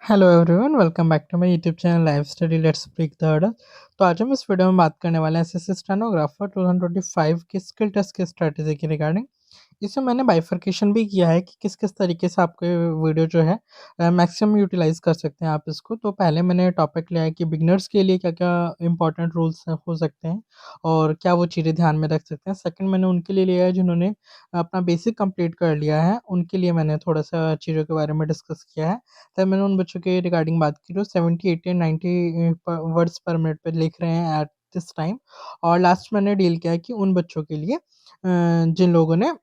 Hello everyone, welcome back to my YouTube channel live study let's break the hurdle. तो आज हम इस video में बात करने वाले हैं एसएससी स्टेनोग्राफर 2025 की स्किल टेस्ट की स्ट्रेटेजी के रिगार्डिंग। इसमें मैंने बाइफरकेशन भी किया है कि किस किस तरीके से आपके वीडियो जो है मैक्सिमम यूटिलाइज कर सकते हैं आप इसको। तो पहले मैंने टॉपिक लिया है कि बिगनर्स के लिए क्या क्या इंपॉर्टेंट रूल्स हो सकते हैं और क्या वो चीज़ें ध्यान में रख सकते हैं। सेकंड मैंने उनके लिए लिया है जिन्होंने अपना बेसिक कंप्लीट कर लिया है, उनके लिए मैंने थोड़ा सा चीज़ों के बारे में डिस्कस किया है। तब मैंने उन बच्चों के रिगार्डिंग बात की जो 70 80 एंड 90 वर्ड्स पर मिनट पे लिख रहे हैं एट दिस टाइम। और लास्ट मैंने डील किया है कि उन बच्चों के लिए जिन लोगों ने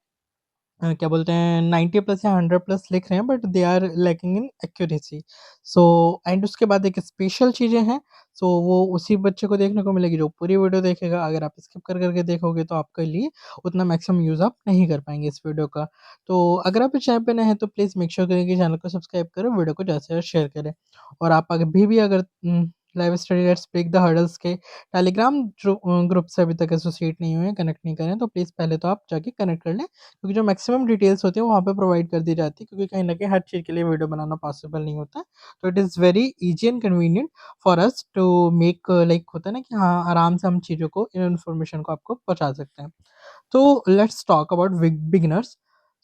क्या बोलते हैं 90 प्लस या 100 प्लस लिख रहे हैं but they are lacking in accuracy. So and उसके बाद एक स्पेशल चीज़ें हैं। सो वो उसी बच्चे को देखने को मिलेगी जो पूरी वीडियो देखेगा। अगर आप स्किप कर करके देखोगे तो आपके लिए उतना मैक्सिमम यूज़ आप नहीं कर पाएंगे इस वीडियो का। तो अगर आप इस चैनल पे नए हैं तो प्लीज़ मेक श्योर करें कि चैनल को सब्सक्राइब करें, वीडियो को ज़्यादा से ज़्यादा शेयर करें। और आप अभी भी अगर live study let's break the hurdles के टेलीग्राम ग्रुप से अभी तक एसोसिएट नहीं हुए हैं, कनेक्ट नहीं करें, तो प्लीज़ पहले तो आप जाके कनेक्ट कर लें, क्योंकि जो मैक्सिमम डिटेल्स होती हैं वहाँ पे प्रोवाइड कर दी जाती है, क्योंकि कहीं न कहीं हर चीज़ के लिए वीडियो बनाना पॉसिबल नहीं होता है। तो it is very easy and convenient for us to make like होता है ना कि हाँ, आराम से हम चीज़ों को इन इन्फॉर्मेशन को आपको पहुँचा सकते हैं। तो let's talk about beginners.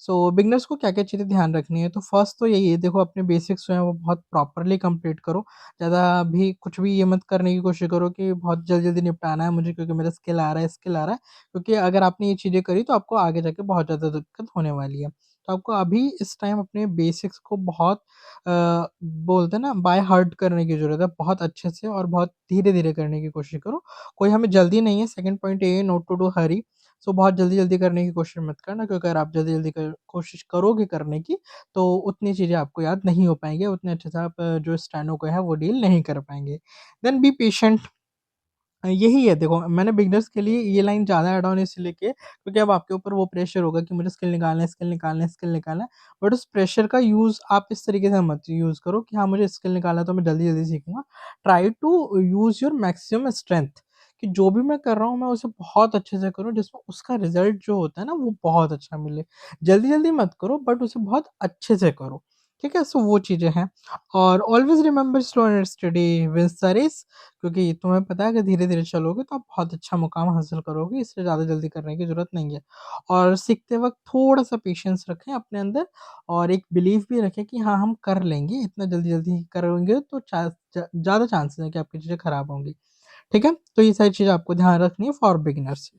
So beginners को क्या-क्या चीज़ें ध्यान रखनी है, तो फर्स्ट तो यही है, देखो अपने बेसिक्स जो हैं वो बहुत प्रॉपर्ली कंप्लीट करो। ज़्यादा भी कुछ भी ये मत करने की कोशिश करो कि बहुत जल्दी-जल्दी निपटाना है मुझे क्योंकि मेरा स्किल आ रहा है, स्किल आ रहा है। क्योंकि अगर आपने ये चीज़ें करी तो आपको आगे जाके बहुत ज़्यादा दिक्कत होने वाली है। तो आपको अभी इस टाइम अपने बेसिक्स को बहुत बोलते हैं ना बाय हार्ट करने की ज़रूरत है। बहुत अच्छे से और बहुत धीरे-धीरे करने की कोशिश करो। कोई हमें जल्दी नहीं है, सेकंड पॉइंट ये है नोट टू डू हरी। सो बहुत जल्दी-जल्दी करने की कोशिश मत करना, क्योंकि अगर आप जल्दी-जल्दी कोशिश करोगे करने की, तो उतनी चीज़ें आपको याद नहीं हो पाएँगी, उतने अच्छे से आप जो स्टेनो को है वो डील नहीं कर पाएँगे। Then be patient. यही है, देखो मैंने बिगिनर्स के लिए ये लाइन ज़्यादा ऐड ऑन इसलिए की है, क्योंकि अब आपके ऊपर वो प्रेशर होगा कि मुझे स्किल निकालना है, स्किल निकालना है, स्किल निकालना है। बट उस प्रेशर का यूज़ आप इस तरीके से मत यूज़ करो कि हाँ, मुझे स्किल निकालना है तो मैं जल्दी-जल्दी सीखूँगा। Try to use your maximum strength, कि जो भी मैं कर रहा हूँ मैं उसे बहुत अच्छे से करूँ जिसमें उसका रिज़ल्ट जो होता है ना वो बहुत अच्छा मिले। जल्दी-जल्दी मत करो बट उसे बहुत अच्छे से करो, ठीक है? सो वो चीज़ें हैं। और always remember slow and study wins the race, क्योंकि तुम्हें पता है कि धीरे-धीरे चलोगे तो आप बहुत अच्छा मुकाम हासिल करोगे, इसलिए ज़्यादा जल्दी करने की ज़रूरत नहीं है। और सीखते वक़्त थोड़ा-सा पेशेंस रखें अपने अंदर और एक बिलीव भी रखें कि हाँ, हम कर लेंगे, इतना जल्दी-जल्दी करोगे तो ज़्यादा चांसेस हैं कि आपकी चीज़ें खराब होंगी, ठीक है? तो ये सारी चीज़ें आपको ध्यान रखनी है फॉर बिगिनर्स।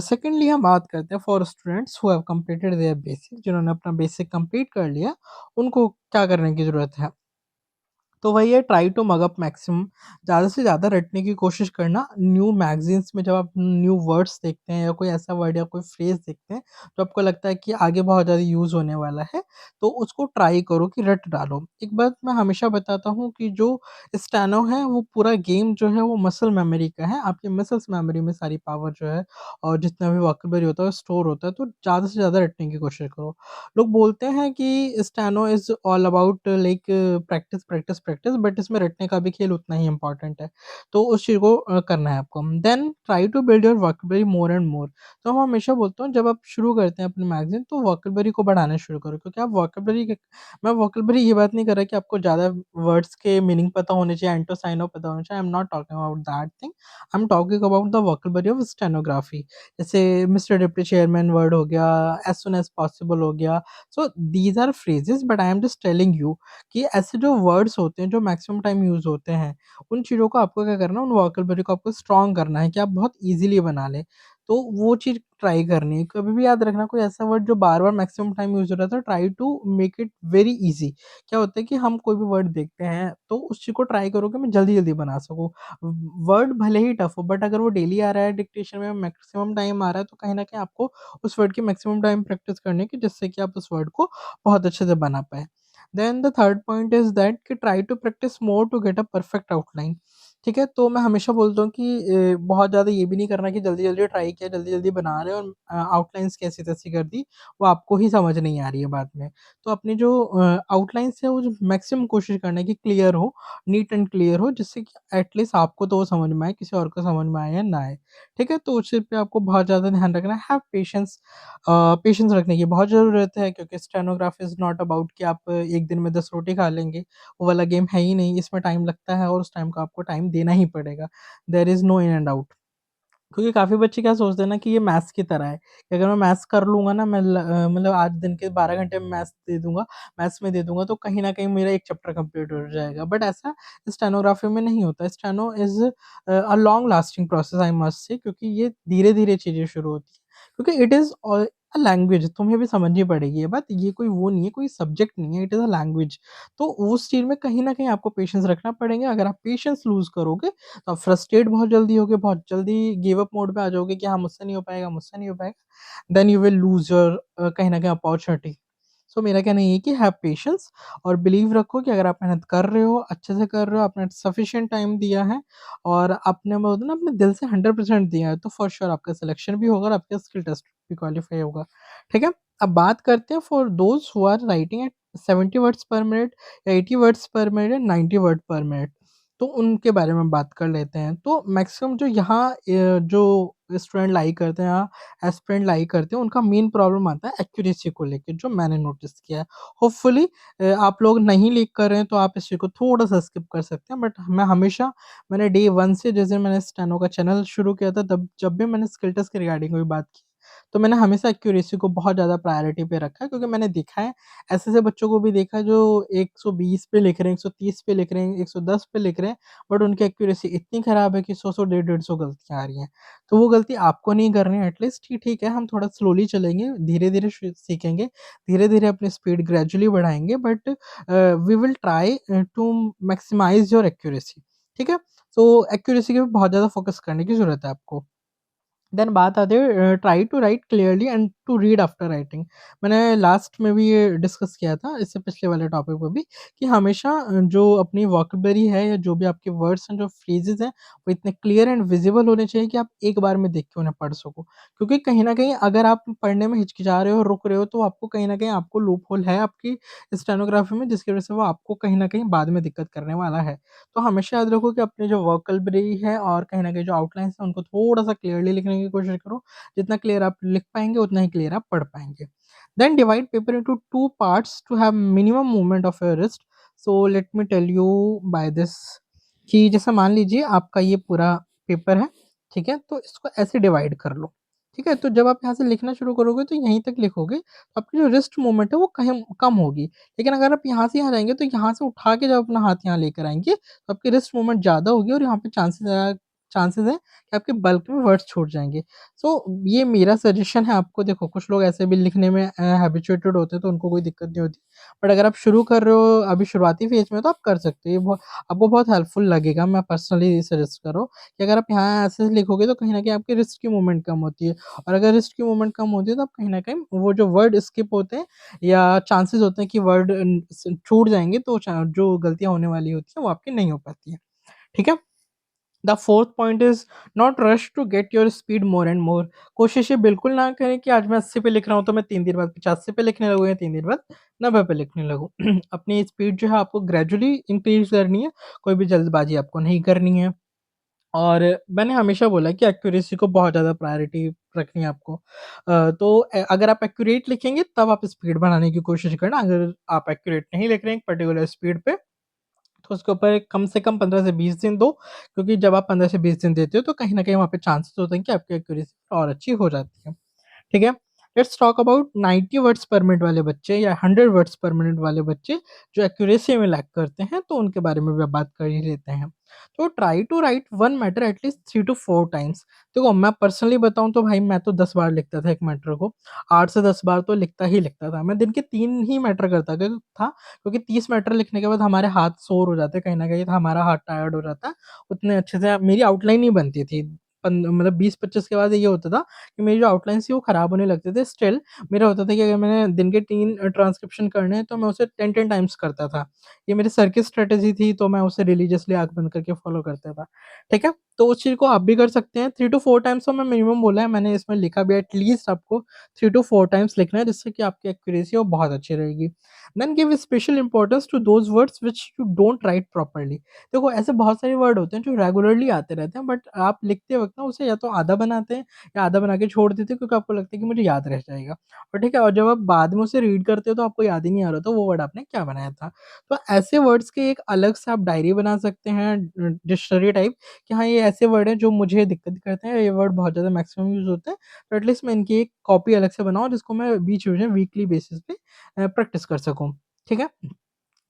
सेकंडली हम बात करते हैं for students who have completed there basic, जिन्होंने अपना बेसिक कंप्लीट कर लिया, उनको क्या करने की ज़रूरत है? तो वही है, try to mug up maximum, ज़्यादा से ज़्यादा रटने की कोशिश करना। न्यू मैगज़ीन्स में जब आप न्यू वर्ड्स देखते हैं या कोई ऐसा वर्ड या कोई फ्रेज़ देखते हैं, जो आपको लगता है कि आगे बहुत ज़्यादा यूज़ होने वाला है, तो उसको ट्राई करो कि रट डालो। एक बात मैं हमेशा बताता हूँ कि जो स्टेनो है, वो पूरा गेम जो है वो मसल मेमोरी का है। आपकी मसल्स मेमोरी में सारी पावर जो है और जितना भी वोकैब्युलरी होता है, वो स्टोर होता है, तो ज़्यादा से ज़्यादा रटने की कोशिश करो। लोग बोलते हैं कि steno is all about like practice, practice, practice, but इसमें रटने का भी खेल उतना ही इम्पोर्टेंट है। तो उस चीज़ को करना है आपको। Then try to build your vocabulary more and more. तो मैं हमेशा बोलता हूँ जब आप शुरू करते हैं अपनी मैगज़ीन तो वोकैब्युलरी को बढ़ाना शुरू करो, क्योंकि आप वोकैब्युलरी के मैं वोकैब्युलरी ये बात नहीं कर रहा कि आपको ज़्यादा वर्ड्स के मीनिंग पता होने चाहिए, एंटोसाइनो पता होना चाहिए। I am not talking about that thing. I am talking about the vocabulary of stenography. जैसे मिस्टर डिप्टी चेयरमैन वर्ड हो गया, एज़ सून एज़ पॉसिबल हो गया। So these are phrases, but I am just telling you कि ऐसे जो words होते हैं जो मैक्सिमम टाइम यूज़ होते हैं, उन चीज़ों को आपको क्या करना है, उन वोकैब्युलरी को आपको स्ट्रॉन्ग करना है कि आप बहुत ईज़िली बना लें। तो वो चीज़ ट्राई करनी है। कभी भी याद रखना, कोई ऐसा वर्ड जो बार-बार मैक्सिमम टाइम यूज़ हो रहा था, try to make it very easy. क्या होता है कि हम कोई भी वर्ड देखते हैं तो उस चीज़ को ट्राई करो कि मैं जल्दी-जल्दी बना सकूँ। वर्ड भले ही टफ हो बट अगर वो डेली आ रहा है डिक्टेशन में, मैक्सिमम टाइम आ रहा है, तो कहीं न कहीं आपको उस वर्ड की मैक्सिमम टाइम प्रैक्टिस करनी है कि जिससे कि आप उस वर्ड को बहुत अच्छे से बना पाएँ। Then the third point is that कि try to practise more to get a perfect outline. ठीक है? तो मैं हमेशा बोलता हूँ कि बहुत ज़्यादा ये भी नहीं करना कि जल्दी-जल्दी ट्राई किया, जल्दी-जल्दी बना रहे हैं और आउटलाइन्स कैसी-तैसी कर दी, वो आपको ही समझ नहीं आ रही है बाद में। तो अपनी जो आउटलाइन्स है वो जो मैक्सिमम कोशिश करना है कि क्लियर हो, नीट एंड क्लियर हो जिससे कि एटलीस्ट आपको तो वो समझ में आए, किसी और को समझ में आए या ना आए। ठीक है? तो उस चीज़ पे आपको बहुत ज़्यादा ध्यान रखना है। हैव पेशेंस, पेशेंस रखने की बहुत ज़रूरत है क्योंकि स्टेनोग्राफी इज़ नॉट अबाउट कि आप 1 दिन में 10 रोटी खा लेंगे। वो वाला गेम है ही नहीं, इसमें टाइम लगता है और उस टाइम का आपको टाइम देना ही पड़ेगा। There is no in and out. क्योंकि काफ़ी बच्चे क्या सोचते हैं ना कि ये मैथ्स की तरह है, कि अगर मैं मैथ्स कर लूँगा ना मतलब आज दिन के 12 घंटे में मैथ्स में दे दूँगा तो कहीं न कहीं मेरा 1 चैप्टर कंप्लीट हो जाएगा। बट ऐसा स्टेनोग्राफी में नहीं होता। Steno is a long lasting process I must say, क्योंकि ये धीरे-धीरे चीज़ें शुरू होती हैं। क्योंकि इट इज़ अ लैंग्वेज, तुम्हें भी समझनी पड़ेगी ये बात। ये कोई वो नहीं है, कोई सब्जेक्ट नहीं है, इट इज़ अ लैंग्वेज। तो उस चीज़ में कहीं न कहीं आपको पेशेंस रखना पड़ेगा। अगर आप पेशेंस लूज़ करोगे तो आप फ्रस्ट्रेट बहुत जल्दी होगे, बहुत जल्दी गिव अप मोड पे आ जाओगे कि हाँ, मुझसे नहीं हो पाएगा, मुझसे नहीं हो पाएगा। Then you will lose your कहीं न कहीं अपॉर्च्युनिटी। सो मेरा कहना ये है कि हैव पेशेंस और बिलीव रखो कि अगर आप मेहनत कर रहे हो, अच्छे से कर रहे हो, आपने सफिशिएंट टाइम दिया है और आपने बोलते हैं ना अपने दिल से 100% दिया है, तो फॉर श्योर आपका सिलेक्शन भी होगा और आपका स्किल टेस्ट भी क्वालीफाई होगा। ठीक है? अब बात करते हैं for those who are writing at 70 words per minute या 80 वर्ड्स पर मिनट या 90 वर्ड पर मिनट। तो उनके बारे में बात कर लेते हैं। तो मैक्सिमम जो यहाँ जो स्टूडेंट लाइक करते हैं या एस्पिरेंट लाइक करते हैं, उनका मेन प्रॉब्लम आता है एक्यूरेसी को लेके, जो मैंने नोटिस किया है। होपफुली आप लोग नहीं लिख कर रहे हैं तो आप इस चीज़ को थोड़ा-सा स्किप कर सकते हैं। बट मैं हमेशा मैंने डे 1 से जिस दिन मैंने स्टेनो का चैनल शुरू किया था, तब जब भी मैंने स्किल टेस्ट के रिगार्डिंग कोई बात की, तो मैंने हमेशा एक्यूरेसी को बहुत ज़्यादा प्रायोरिटी पे रखा है, क्योंकि मैंने देखा है, ऐसे-ऐसे बच्चों को भी देखा है जो 120 पे लिख रहे हैं, 130 पे लिख रहे हैं, 110 पे लिख रहे हैं, बट उनकी एक्यूरेसी इतनी खराब है कि 100-100, 150-150 गलतियाँ आ रही हैं। तो वो गलती आपको नहीं करनी है एटलीस्ट। ठीक है, हम थोड़ा स्लोली चलेंगे, धीरे-धीरे सीखेंगे, धीरे-धीरे अपनी स्पीड ग्रेजुअली बढ़ाएँगे, but we will try to maximize your accuracy. ठीक है? तो एक्यूरेसी के पे बहुत ज़्यादा फोकस करने की ज़रूरत है आपको। देन बात आती है try to write clearly and to read after writing. मैंने लास्ट में भी ये डिस्कस किया था, इससे पिछले वाले टॉपिक पे भी, कि हमेशा जो अपनी वोकैब्युलरी है या जो भी आपके वर्ड्स हैं, जो फ्रेजेस हैं, वो इतने क्लियर एंड विजिबल होने चाहिए कि आप एक बार में देख के उन्हें पढ़ सको। क्योंकि कहीं न कहीं अगर आप पढ़ने में हिचकिचा रहे हो, रुक रहे हो, तो आपको कहीं न कहीं आपको लूप होल है आपकी स्टेनोग्राफी में, जिसकी वज़ह से वो आपको कहीं न कहीं बाद में दिक्कत करने वाला है। तो हमेशा याद रखो कि अपनी जो वोकैब्युलरी है और कहीं न कहीं जो आउटलाइन्स हैं, उनको थोड़ा-सा क्लियरली लिखने की कोशिश करो। जितना क्लियर आप लिख पाएँगे, उतना ही क्लियर आप पढ़ पाएँगे। Then divide paper into 2 parts to have minimum movement of your wrist. So let me tell you by this, कि जैसे मान लीजिए आपका ये पूरा पेपर है, ठीक है? तो इसको ऐसे डिवाइड कर लो, ठीक है? तो जब आप यहाँ से लिखना शुरू करोगे तो यहीं तक लिखोगे, तो आपकी जो रिस्ट मूवमेंट है वो कहीं कम होगी। लेकिन अगर आप यहाँ से यहाँ जाएँगे तो यहाँ से उठा के जब अपना हाथ यहाँ लेकर आएँगे, तो आपकी रिस्ट मूवमेंट ज़्यादा होगी और यहाँ पे चांसेस हैं कि आपके बल्क में वर्ड्स छूट जाएँगे। सो ये मेरा सजेशन है आपको। देखो, कुछ लोग ऐसे भी लिखने में हैबिचुएटेड होते हैं तो उनको कोई दिक्कत नहीं होती। बट अगर आप शुरू कर रहे हो, अभी शुरुआती फेज़ में, तो आप कर सकते हो। ये बहुत आपको बहुत हेल्पफुल लगेगा। मैं पर्सनली सजेस्ट कर रहा हूँ कि अगर आप यहाँ ऐसे लिखोगे तो कहीं न कहीं आपकी रिस्ट की मूवमेंट कम होती है, और अगर रिस्ट की मूवमेंट कम होती है तो आप कहीं न कहीं वो जो वर्ड स्किप होते हैं या चांसेस होते हैं कि वर्ड छूट जाएँगे, तो जो गलतियाँ होने वाली होती हैं वो आपकी नहीं हो पाती हैं। ठीक है? The fourth point is not rush to get your speed more and more. कोशिश ये बिल्कुल ना करें कि आज मैं 80 पे लिख रहा हूँ तो मैं 3 दिन बाद 85 पे लिखने लगूँ या 3 दिन बाद 90 पे लिखने लगूँ। अपनी स्पीड जो है आपको ग्रेजुअली इंक्रीज़ करनी है, कोई भी जल्दबाज़ी आपको नहीं करनी है। और मैंने हमेशा बोला है कि एक्यूरेसी को बहुत ज़्यादा प्रायोरिटी रखनी है आपको। तो अगर आप एक्यूरेट लिखेंगे तब आप स्पीड बढ़ाने की कोशिश करना। अगर आप एक्यूरेट नहीं लिख रहे हैं एक पर्टिकुलर स्पीड पे, तो उसके ऊपर कम से कम 15 से 20 दिन दो, क्योंकि जब आप 15 से 20 दिन देते हो तो कहीं न कहीं वहाँ पे चांसेस होते हैं कि आपकी एक्यूरेसी और अच्छी हो जाती है। ठीक है? Let's talk about 90 words per minute वाले बच्चे या 100 वर्ड्स पर मिनट वाले बच्चे जो एक्यूरेसी में लैग करते हैं, तो उनके बारे में भी अब बात कर ही लेते हैं। तो try to write one matter at least 3 to 4 times. देखो, मैं पर्सनली बताऊँ तो भाई मैं तो 10 बार लिखता था एक मैटर को, 8 से 10 बार तो लिखता ही लिखता था। मैं दिन के 3 ही मैटर करता था, क्योंकि 30 मैटर लिखने के बाद हमारे हाथ सोर हो जाते, कहीं न कहीं तो हमारा हाथ टायर्ड हो जाता है। उतने अच्छे से मेरी आउटलाइन नहीं बनती थी। मतलब 20-25 के बाद ये होता था कि मेरी जो आउटलाइन्स थी वो खराब होने लगते थे। स्टिल मेरा होता था कि अगर मैंने दिन के 3 ट्रांसक्रिप्शन करने हैं तो मैं उसे 10-10 टाइम्स करता था। ये मेरी सर की स्ट्रैटेजी थी, तो मैं उसे रिलीजियसली आँख बंद करके फॉलो करता था। ठीक है? तो उस चीज़ को आप भी कर सकते हैं। 3 टू 4 टाइम्स तो मैं मिनिमम बोला है, मैंने इसमें लिखा भी है, एटलीस्ट आपको 3 टू 4 टाइम्स लिखना है, जिससे कि आपकी एक्यूरेसी वो बहुत अच्छी रहेगी। Then give special importance to those words which you don't write properly. देखो ऐसे बहुत सारे वर्ड होते हैं जो रेगुलरली आते रहते हैं, बट आप लिखते वक़्त ना उसे या तो आधा बनाते हैं या आधा बना के छोड़ देते हैं, क्योंकि आपको लगता है कि मुझे याद रह जाएगा। और ठीक है, और जब आप बाद में उसे रीड करते हो तो आपको याद ही नहीं आ रहा था वो वर्ड आपने क्या बनाया था। तो ऐसे वर्ड्स के एक अलग से आप डायरी बना सकते हैं, डिक्शनरी टाइप, कि हाँ, ये ऐसे वर्ड हैं जो मुझे दिक्कत करते हैं, ये वर्ड बहुत ज़्यादा मैक्सिमम यूज़ होते हैं, तो एटलीस्ट मैं इनकी एक कॉपी अलग से बनाऊँ जिसको मैं बीच-बीच में वीकली बेसिस पे प्रैक्टिस कर सकूँ। ठीक है?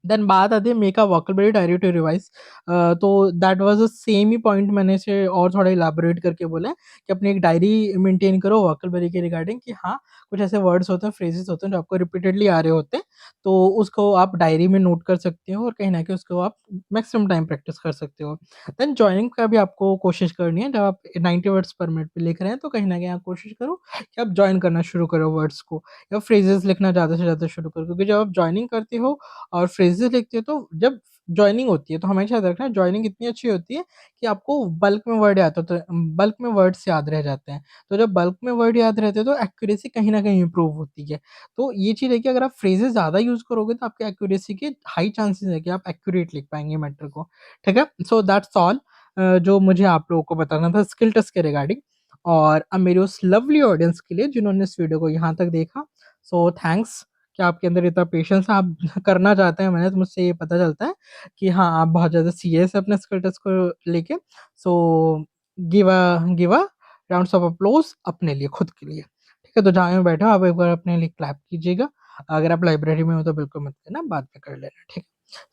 देन बात आती है make a vocabulary diary to revise. तो दैट वाज द सेम ही पॉइंट मैंने इसे और थोड़ा इलाबोरेट करके बोला है कि अपनी एक डायरी मेंटेन करो वोकैब्युलरी के रिगार्डिंग, कि हाँ, कुछ ऐसे वर्ड्स होते हैं, फ्रेजेस होते हैं जो आपको रिपीटेडली आ रहे होते हैं, तो उसको आप डायरी में नोट कर सकते हो और कहीं ना कहीं उसको आप मैक्सिमम टाइम प्रैक्टिस कर सकते हो। देन जॉइनिंग का भी आपको कोशिश करनी है, जब आप 90 वर्ड्स पर मिनट पे लिख रहे हैं तो कहीं ना कहीं आप कोशिश करो कि आप ज्वाइन करना शुरू करो वर्ड्स को, या फ्रेजेस लिखना ज़्यादा से ज़्यादा शुरू करो, क्योंकि जब आप जॉइनिंग करते हो और फ्रेजेस लिखते हो तो जब जॉइनिंग होती है तो हमेशा याद रखना, जॉइनिंग इतनी अच्छी होती है कि आपको बल्क में वर्ड याद होते हैं, बल्क में वर्ड्स याद रह जाते हैं। तो जब बल्क में वर्ड याद रहते हैं तो एक्यूरेसी कहीं न कहीं इम्प्रूव होती है। तो ये चीज़ है कि अगर आप फ्रेजेस ज़्यादा यूज़ करोगे तो आपकी एक्यूरेसी के हाई चांसेस है कि आप एक्यूरेट लिख पाएँगे मैटर को। ठीक है? सो दैट्स ऑल जो मुझे आप लोगों को बताना था स्किल टेस्ट के रिगार्डिंग। और अब मेरे उस लवली ऑडियंस के लिए जिन्होंने इस वीडियो को यहाँ तक देखा, सो थैंक्स कि आपके अंदर इतना पेशेंस है, आप करना चाहते हैं मेहनत, मुझसे ये पता चलता है कि हाँ, आप बहुत ज़्यादा सीरियस हैं अपने स्किल टेस्ट को लेके। So give a rounds of applause अपने लिए, खुद के लिए। ठीक है? तो जहाँ भी बैठे हो आप एक बार अपने लिए क्लैप कीजिएगा। अगर आप लाइब्रेरी में हो तो बिल्कुल मत करना, बाद में कर लेना, ठीक है?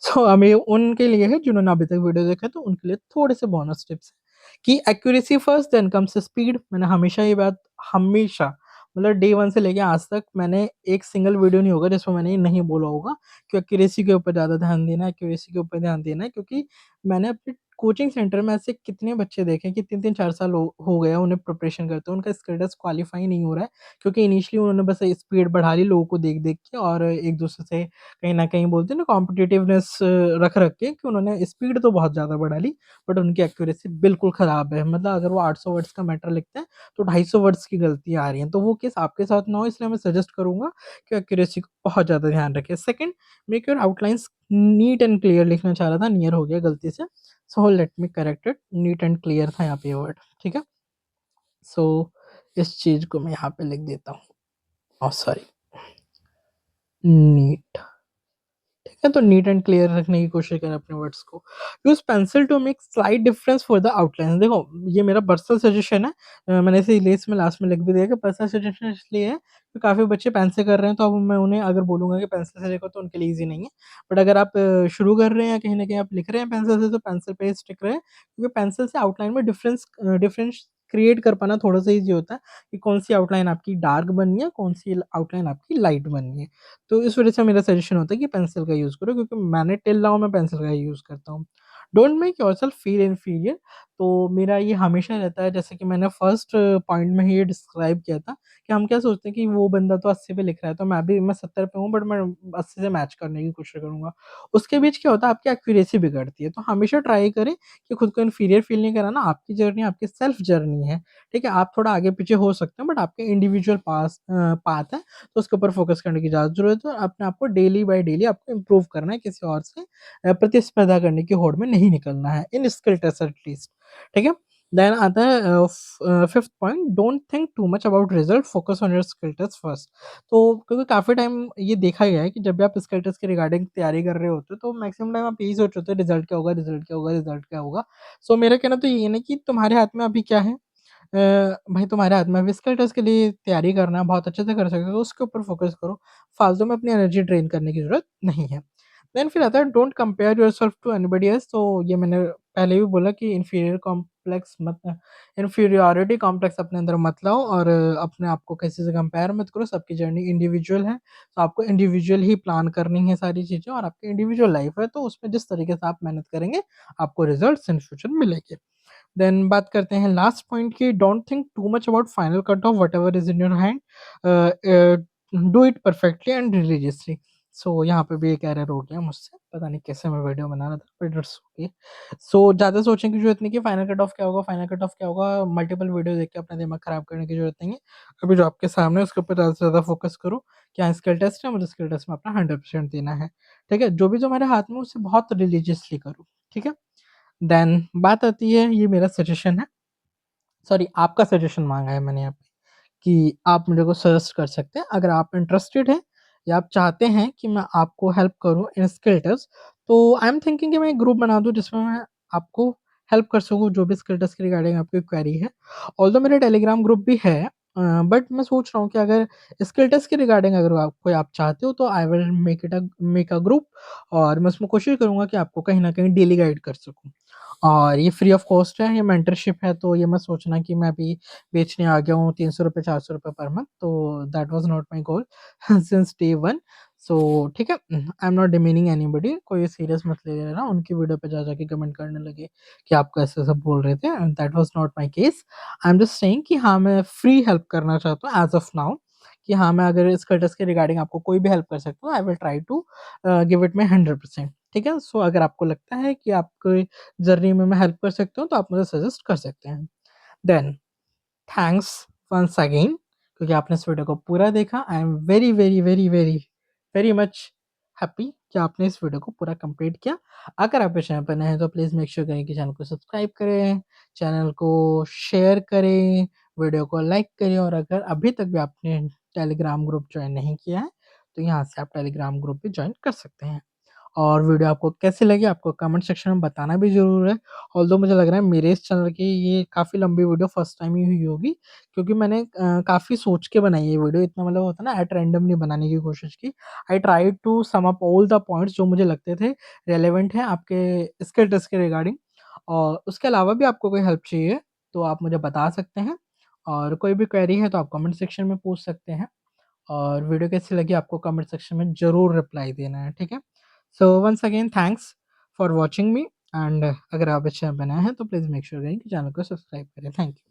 सो अब ये उनके लिए है जिन्होंने अभी तक वीडियो देखा है, तो उनके लिए थोड़े से बोनस टिप्स हैं कि accuracy first then comes speed. मैंने हमेशा ये बात, हमेशा, मतलब डे 1 से लेके आज तक मैंने एक सिंगल वीडियो नहीं होगा जिसमें मैंने ये नहीं बोला होगा कि एक्यूरेसी के ऊपर ज़्यादा ध्यान देना है, एक्यूरेसी के ऊपर ध्यान देना है, क्योंकि मैंने अपने कोचिंग सेंटर में ऐसे कितने बच्चे देखे हैं कि 3-3 4 साल हो गए हैं उन्हें प्रिपरेशन करते हुए, उनका स्किल टेस्ट क्वालीफाई नहीं हो रहा है, क्योंकि इनिशियली उन्होंने बस स्पीड बढ़ा ली लोगों को देख-देख के, और एक-दूसरे से कहीं न कहीं बोलते हैं ना कॉम्पिटिटिवनेस रख के, कि उन्होंने स्पीड तो बहुत ज़्यादा बढ़ा ली, बट उनकी एक्यूरेसी बिल्कुल ख़राब है। मतलब अगर वो 800 वर्ड्स का मैटर लिखते हैं तो 250 वर्ड्स की गलतियाँ आ रही हैं। तो वो केस आपके साथ ना हो, इसलिए मैं सजेस्ट करूँगा कि एक्यूरेसी को बहुत ज़्यादा ध्यान रखें। Second, make your outlines neat and clear, लिखना चाह रहा था, नियर हो गया गलती से। So let me correct it, neat and clear था यहाँ पे ये वर्ड, ठीक है? सो इस चीज़ को मैं यहाँ पे लिख देता हूँ। Oh sorry, neat. ठीक है? तो नीट एंड क्लियर रखने की कोशिश करें अपने वर्ड्स को। Use pencil to make slight difference for the outline. देखो, ये मेरा पर्सनल सजेशन है। मैंने इसे लिस्ट में लास्ट में लिख भी दिया कि पर्सनल सजेशन इसलिए है कि काफ़ी बच्चे पेन से कर रहे हैं, तो अब मैं उन्हें अगर बोलूँगा कि पेंसिल से लिखो तो उनके लिए ईज़ी नहीं है। बट अगर आप शुरू कर रहे हैं या कहीं न कहीं आप लिख रहे हैं पेंसिल से, तो पेंसिल पे ही स्टिक रहें, क्योंकि पेंसिल से आउटलाइन में डिफरेंस क्रिएट कर पाना थोड़ा-सा ईज़ी होता है कि कौन-सी आउटलाइन आपकी डार्क बननी है, कौन-सी आउटलाइन आपकी लाइट बननी है। तो इस वजह से मेरा सजेशन होता है कि पेंसिल का यूज़ करो, क्योंकि मैंने टिल नाउ मैं पेंसिल का ही यूज़ करता हूँ। Don't make yourself feel inferior. तो मेरा ये हमेशा रहता है, जैसे कि मैंने फर्स्ट पॉइंट में ही ये डिस्क्राइब किया था कि हम क्या सोचते हैं कि वो बंदा तो 80 पे लिख रहा है, तो मैं 70 पे हूँ, बट मैं 80 से मैच करने की कोशिश करूँगा। उसके बीच क्या होता है, आपकी एक्यूरेसी बिगड़ती है। तो हमेशा ट्राई करें कि खुद को इन्फीरियर फील नहीं कराना। आपकी जर्नी आपकी सेल्फ जर्नी है, ठीक है? आप थोड़ा आगे-पीछे हो सकते हैं, बट आपके इंडिविजुअल पाथ है, तो उसके ऊपर फ़ोकस करने की ज़्यादा ज़रूरत है, और अपने आप को डेली बाय डेली आपको इम्प्रूव करना है, किसी और से प्रतिस्पर्धा करने की होड़ में नहीं निकलना है, इन स्किल टेस्ट एटलीस्ट, ठीक है? देन आता है 5th point, don't think too much about result, focus on your skill test first. तो क्योंकि काफ़ी टाइम ये देखा गया है कि जब भी आप स्किल टेस्ट के रिगार्डिंग तैयारी कर रहे होते हो, तो मैक्सिमम टाइम आप यही सोच रहे होते हो रिजल्ट क्या होगा, रिजल्ट क्या होगा, रिजल्ट क्या होगा? सो मेरा कहना तो ये है ना कि तुम्हारे हाथ में अभी क्या है? भाई, तुम्हारे हाथ में अभी स्किल टेस्ट के लिए तैयारी करना है, बहुत अच्छे से कर सकते हो, तो उसके ऊपर फ़ोकस करो। फालतू में अपनी एनर्जी ड्रेन करने की ज़रूरत नहीं है। देन फिर आता है don't compare yourself to anybody else. तो ये मैंने पहले भी बोला कि इन्फीरियॉरिटी कॉम्प्लेक्स अपने अंदर मत लाओ, और अपने आप को किसी से कंपेयर मत करो। सबकी जर्नी इंडिविजुअल है, तो आपको इंडिविजुअल ही प्लान करनी है सारी चीज़ें, और आपकी इंडिविजुअल लाइफ़ है, तो उसमें जिस तरीके से आप मेहनत करेंगे, आपको रिज़ल्ट्स इन फ्यूचर मिलेंगे। देन बात करते हैं लास्ट पॉइंट की, don't think too much about final cut off whatever is in your hand, do it perfectly and religiously. So यहाँ पे भी एक एरर हो गया मुझसे, पता नहीं कैसे मैं वीडियो बना रहा था, बट इट्स ओके। सो ज़्यादा सोचने की जरूरत नहीं कि फाइनल कट ऑफ क्या होगा, फाइनल कट ऑफ क्या होगा, मल्टीपल वीडियो देख के अपना दिमाग खराब करने की जरूरत नहीं है। अभी जो आपके सामने है उसके ऊपर ज़्यादा से ज़्यादा फोकस करो कि हाँ स्किल टेस्ट है, मुझे स्किल टेस्ट में अपना 100% देना है। ठीक है, जो भी जो मेरे हाथ में उसे बहुत रिलीजियसली करो। ठीक है, देन बात आती है, ये मेरा सजेशन है, सॉरी आपका सजेशन मांगा है मैंने यहाँ पे, कि आप मेरे को सजेस्ट कर सकते हैं अगर आप इंटरेस्टेड हैं या आप चाहते हैं कि मैं आपको हेल्प करूं इन स्किल टेस्ट। तो आई एम थिंकिंग कि मैं एक ग्रुप बना दूं जिसमें मैं आपको हेल्प कर सकूं जो भी स्किल टेस्ट के रिगार्डिंग आपकी क्वेरी है। ऑल्दो मेरा टेलीग्राम ग्रुप भी है, बट मैं सोच रहा हूँ कि अगर स्किल टेस्ट के रिगार्डिंग अगर आप चाहते हो तो I will make a group, और मैं उसमें कोशिश करूंगा कि आपको कहीं ना कहीं डेली गाइड कर सकूं। और ये फ्री ऑफ कॉस्ट है, ये मेंटरशिप है, तो ये मत सोचना कि मैं अभी बेचने आ गया हूँ 300 रुपये 400 रुपये पर मंथ, तो that was not my goal since day one. So ठीक है, I am not demeaning anybody, कोई सीरियस मत ले लेना, उनकी वीडियो पे जा जाके कमेंट करने लगे कि आपको ऐसे सब बोल रहे थे, and that was not my case. I am just saying कि हाँ मैं फ्री हेल्प करना चाहता हूँ एज ऑफ नाउ, कि हाँ मैं अगर इस कटर्स के रिगार्डिंग आपको कोई भी हेल्प कर सकता हूँ, I will try to give it my 100%। ठीक है, सो अगर आपको लगता है कि आपको जर्नी में मैं हेल्प कर सकता हूँ तो आप मुझे सजेस्ट कर सकते हैं। देन थैंक्स वंस अगेन, क्योंकि आपने इस वीडियो को पूरा देखा। I am very very very very very much happy कि आपने इस वीडियो को पूरा कंप्लीट किया। अगर आप इस चैनल पर नए हैं तो प्लीज़ मेक श्योर करें कि चैनल को सब्सक्राइब करें, चैनल को शेयर करें, वीडियो को लाइक करें, और अगर अभी तक भी आपने टेलीग्राम ग्रुप ज्वाइन नहीं किया है तो यहाँ से आप टेलीग्राम ग्रुप भी ज्वाइन कर सकते हैं। और वीडियो आपको कैसी लगी आपको कमेंट सेक्शन में बताना भी ज़रूर है। ऑल्दो मुझे लग रहा है मेरे इस चैनल की ये काफ़ी लंबी वीडियो फर्स्ट टाइम ही हुई होगी, क्योंकि मैंने काफ़ी सोच के बनाई है वीडियो, इतना मतलब होता है ना एट रैंडम नहीं बनाने की कोशिश की। I try to sum up all the points जो मुझे लगते थे रेलेवेंट हैं आपके स्किल टेस्ट के रिगार्डिंग। और उसके अलावा भी आपको कोई हेल्प चाहिए तो आप मुझे बता सकते हैं, और कोई भी क्वेरी है तो आप कमेंट सेक्शन में पूछ सकते हैं, और वीडियो कैसी लगी आपको कमेंट सेक्शन में ज़रूर रिप्लाई देना है। ठीक है, so once again thanks for watching me, and अगर आप इस चैनल पर नए हैं तो प्लीज़ मेक श्योर करें कि चैनल को सब्सक्राइब करें। Thank you.